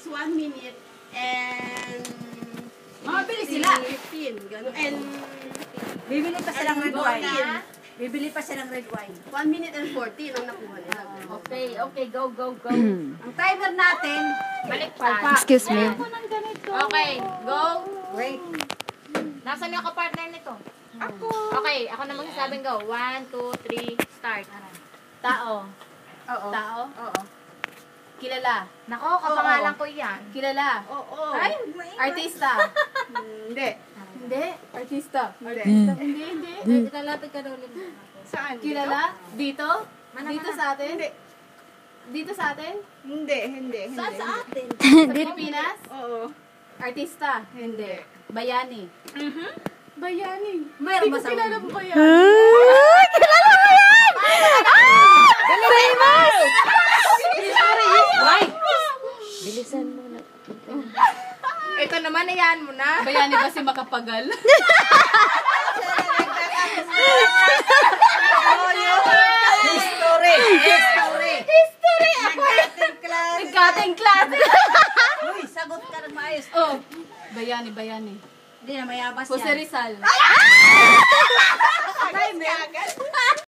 it's 1 minute and... Mabilis sila. 15, gano'n. And... Bibili pa siya ng red wine. 14. Bibili pa siya ng red wine. 1 minute and 14 ang nakuha nila. Okay, okay, go, go, go. Ang timer natin, Baliktad. Excuse me. Okay, go. wait. Nasaan yung kapartner nito? Ako. Okay, ako na magsasabing go. 1, 2, 3, start. Tao. Oo. Tao? Oo. Kilala. Nako, kapangalan ko yan. Kilala. Oo. Ay, Artista. Hindi. Hindi. Artista. Hindi. Hindi. Ilalapit ka daw ulit. Saan? Kilala? Dito? Mana, Dito mana. sa atin? Hindi. Dito sa atin? Hindi. Saan sa atin? Sa Pilipinas? Oo. Artista? Hindi. Bayani? Bayani. Mayroon ba sa Kilala mo bayani? Ay, kilala mo yan! Famous! Wait! Bilisan mo na. Ito naman, ayan mo na. Bayani ba si Makapagal? History! Nagkating klase. Uy, sagot ka ng maayos. Oh. Bayani. Hindi na mayabas Jose yan. Rizal.